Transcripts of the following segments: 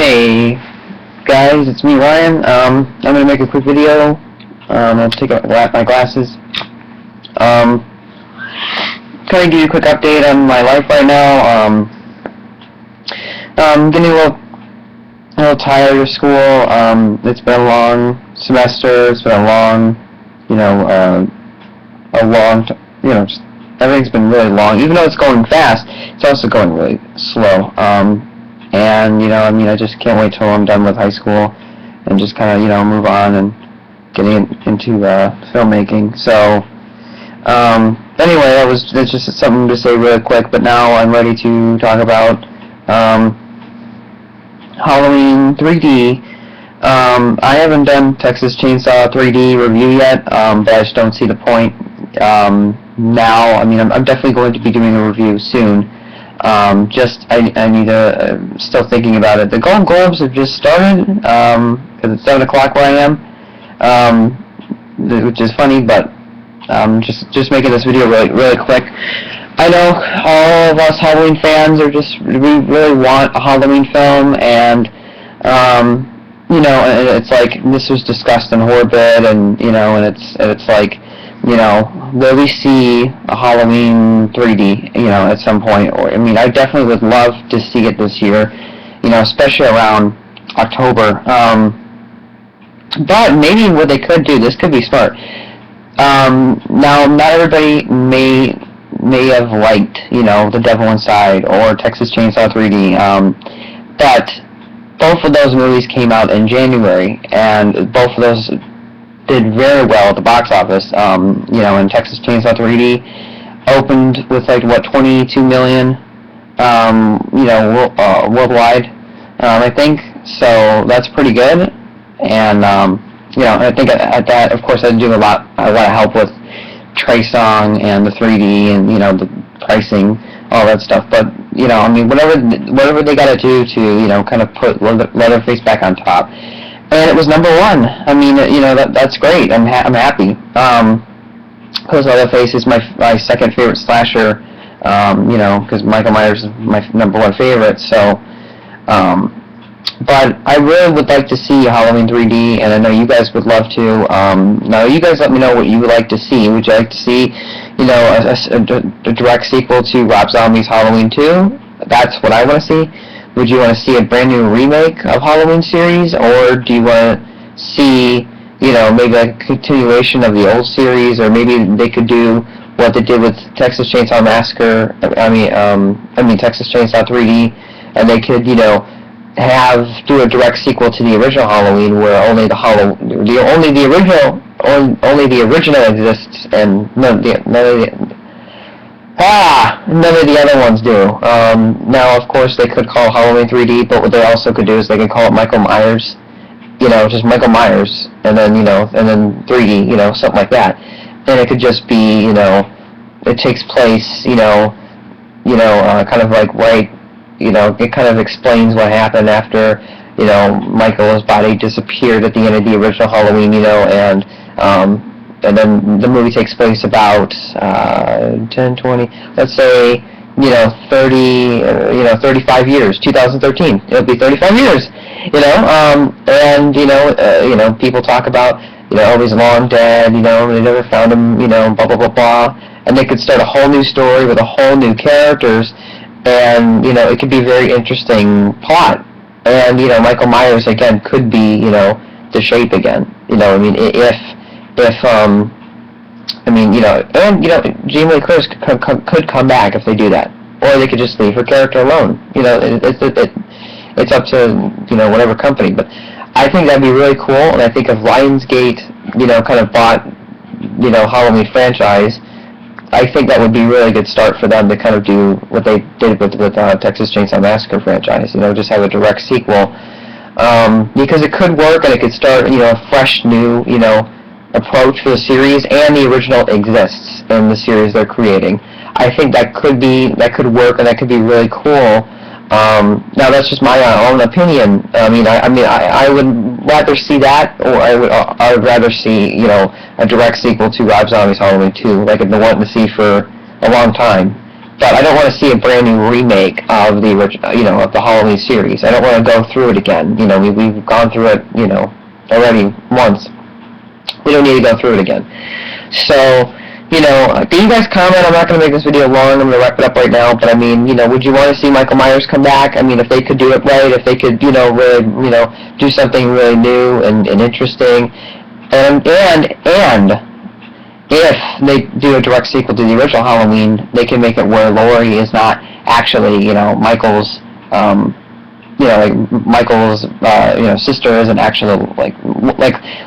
Hey guys, it's me Ryan. I'm gonna make a quick video. I'll take out my glasses. Kind of give you a quick update on my life right now. I'm getting a little tired of school. It's been a long semester. It's been a long, just everything's been really long. Even though it's going fast, it's also going really slow. And I just can't wait till I'm done with high school and just kind of move on and getting into filmmaking. So anyway, that's just something to say really quick. But now I'm ready to talk about Halloween 3D. I haven't done Texas Chainsaw 3D review yet, but I just don't see the point now. I mean, I'm definitely going to be doing a review soon. I need to, still thinking about it. The Golden Globes have just started, because it's 7 o'clock where I am, which is funny, but just making this video really quick. I know all of us Halloween fans we really want a Halloween film, and it's like this was discussed in Horror-Bid, and it's like, will we see a Halloween 3D, at some point? Or, I definitely would love to see it this year, especially around October. But maybe what they could do, this could be smart. Now, not everybody may have liked, The Devil Inside or Texas Chainsaw 3D, but both of those movies came out in January, and both of those did very well at the box office. And Texas Chainsaw 3D opened with 22 million, worldwide, I think. So that's pretty good. And I think at that, of course, I do a lot of help with Trey Song and the 3D and the pricing, all that stuff. But whatever they got to do to kind of put Leatherface back on top. And it was number one. That's great. I'm happy. Because Leatherface is my second favorite slasher. Because Michael Myers is my number one favorite. So, but I really would like to see Halloween 3D, and I know you guys would love to. Now, you guys let me know what you would like to see. Would you like to see, a direct sequel to Rob Zombie's Halloween 2? That's what I want to see. Would you want to see a brand new remake of Halloween series, or do you want to see, maybe a continuation of the old series, or maybe they could do what they did with Texas Chainsaw Massacre, Texas Chainsaw 3D, and they could, do a direct sequel to the original Halloween, where only the original exists, and none of the other ones do. Now, of course, they could call Halloween 3D, but what they also could do is they could call it Michael Myers, just Michael Myers, and then 3D, something like that. And it could just be, it takes place, kind of like right, it kind of explains what happened after, Michael's body disappeared at the end of the original Halloween, and then the movie takes place about 10, 20, let's say, 30, 35 years, 2013. It'll be 35 years, and people talk about, he's long dead, they never found him, blah, blah, blah, blah, and they could start a whole new story with a whole new characters, and, it could be a very interesting plot, and, Michael Myers, again, could be, the Shape again, Jamie Lee Curtis could come back if they do that, or they could just leave her character alone. It's up to whatever company. But I think that'd be really cool, and I think if Lionsgate kind of bought Halloween franchise, I think that would be a really good start for them to kind of do what they did with Texas Chainsaw Massacre franchise. Just have a direct sequel, because it could work, and it could start a fresh new approach for the series, and the original exists in the series they're creating. I think that could work, and that could be really cool. Now that's just my own opinion. I would rather see that, or I would rather see a direct sequel to Rob Zombie's Halloween 2, like I've been wanting to see for a long time. but I don't want to see a brand new remake of the original, of the Halloween series. I don't want to go through it again. We've gone through it, already once. We don't need to go through it again. So, can you guys comment? I'm not going to make this video long. I'm going to wrap it up right now. But I mean, would you want to see Michael Myers come back? I mean, if they could do it right, if they could, really, do something really new and interesting, and if they do a direct sequel to the original Halloween, they can make it where Laurie is not actually, Michael's, Michael's, sister isn't actually, like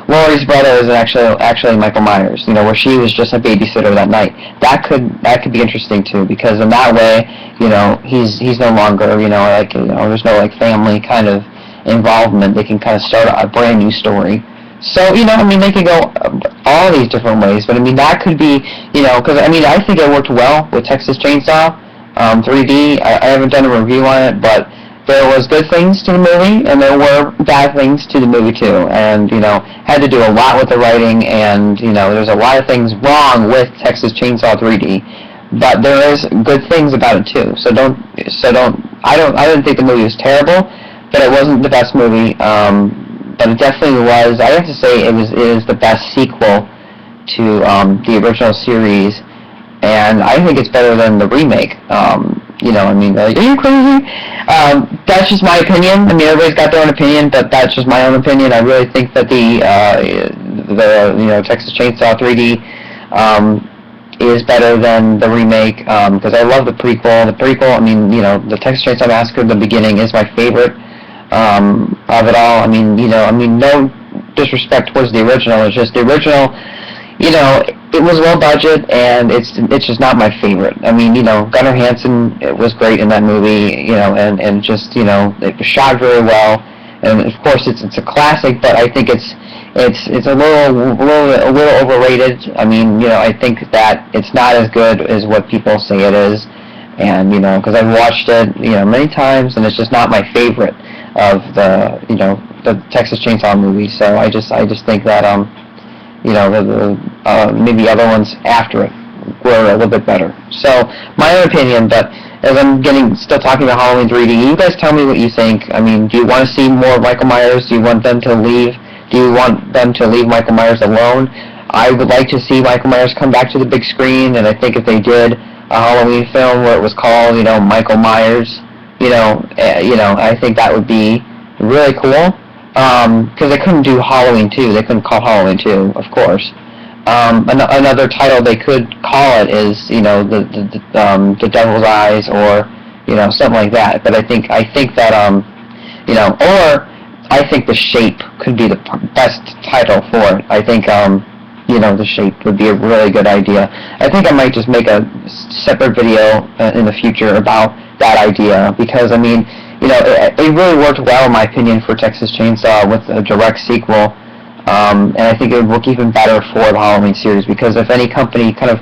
Laurie's brother isn't actually Michael Myers, where she was just a babysitter that night. That could be interesting too, because in that way, he's no longer, there's no, family kind of involvement. They can kind of start a brand new story. So, they could go all these different ways, but, that could be, because, I think it worked well with Texas Chainsaw 3D. I haven't done a review on it, but there was good things to the movie, and there were bad things to the movie, too, and, had to do a lot with the writing, and, there's a lot of things wrong with Texas Chainsaw 3D, but there is good things about it, too, I didn't think the movie was terrible, but it wasn't the best movie, but it definitely was. I have to say it is the best sequel to the original series, and I think it's better than the remake. Are you crazy? That's just my opinion. Everybody's got their own opinion, but that's just my own opinion. I really think that the Texas Chainsaw 3D is better than the remake, because I love the prequel. The prequel, the Texas Chainsaw Massacre, the beginning, is my favorite. Of it all. No disrespect towards the original. It's just the original, it was low budget, and it's just not my favorite. Gunnar Hansen, it was great in that movie, and just, it was shot very well, and of course it's a classic, but I think it's a little overrated. I think that it's not as good as what people say it is, and, because I've watched it, many times, and it's just not my favorite of the Texas Chainsaw movies. So I just think that maybe other ones after it were a little bit better. So my own opinion, but as I'm still talking about Halloween 3D, you guys tell me what you think. Do you want to see more Michael Myers? Do you want them to leave? Do you want them to leave Michael Myers alone? I would like to see Michael Myers come back to the big screen, and I think if they did a Halloween film where it was called, Michael Myers, I think that would be really cool, because they couldn't do Halloween 2, they couldn't call Halloween 2, of course. Another title they could call it is, the Devil's Eyes, or, something like that, but I think that, or I think The Shape could be the best title for it. I think, The Shape would be a really good idea. I think I might just make a separate video in the future about that idea, because it really worked well, in my opinion, for Texas Chainsaw with a direct sequel, and I think it would work even better for the Halloween series, because if any company kind of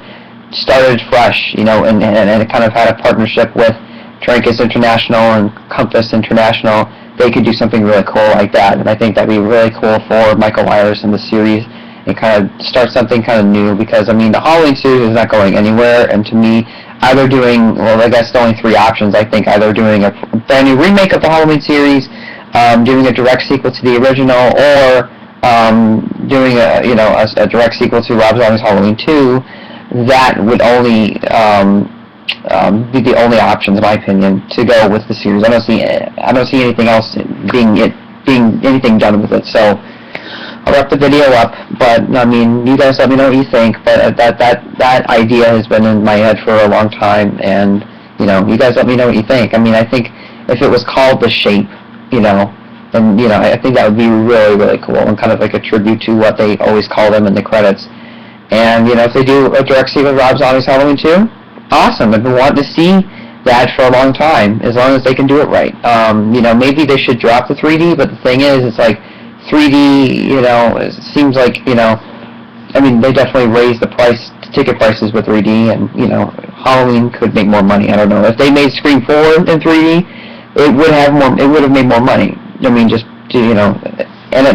started fresh, and it kind of had a partnership with Trancas International and Compass International, they could do something really cool like that, and I think that'd be really cool for Michael Myers in the series, and kind of start something kind of new, because the Halloween series is not going anywhere, and to me, either doing, I guess the only three options, I think, either doing a brand new remake of the Halloween series, doing a direct sequel to the original, or doing a direct sequel to Rob Zombie's Halloween 2. That would only be the only options, in my opinion, to go with the series. I don't see anything else being anything done with it. So I'll wrap the video up, but you guys let me know what you think. But that idea has been in my head for a long time, and you guys let me know what you think. I think if it was called The Shape, and I think that would be really, really cool, and kind of like a tribute to what they always call them in the credits. And if they do a direct sequel of Rob Zombie's Halloween 2, awesome. I've been wanting to see that for a long time, as long as they can do it right. Maybe they should drop the 3D, but the thing is, it's like 3D, it seems like, they definitely raised the ticket prices with 3D, and, Halloween could make more money. I don't know. If they made Scream 4 in 3D, it would have made more money. Just to, And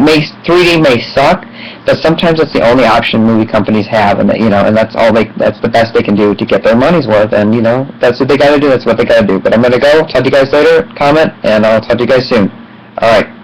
3D may suck, but sometimes it's the only option movie companies have, and and that's the best they can do to get their money's worth, and that's what they gotta do, that's what they gotta do. But I'm gonna go, talk to you guys later, comment, and I'll talk to you guys soon. Alright.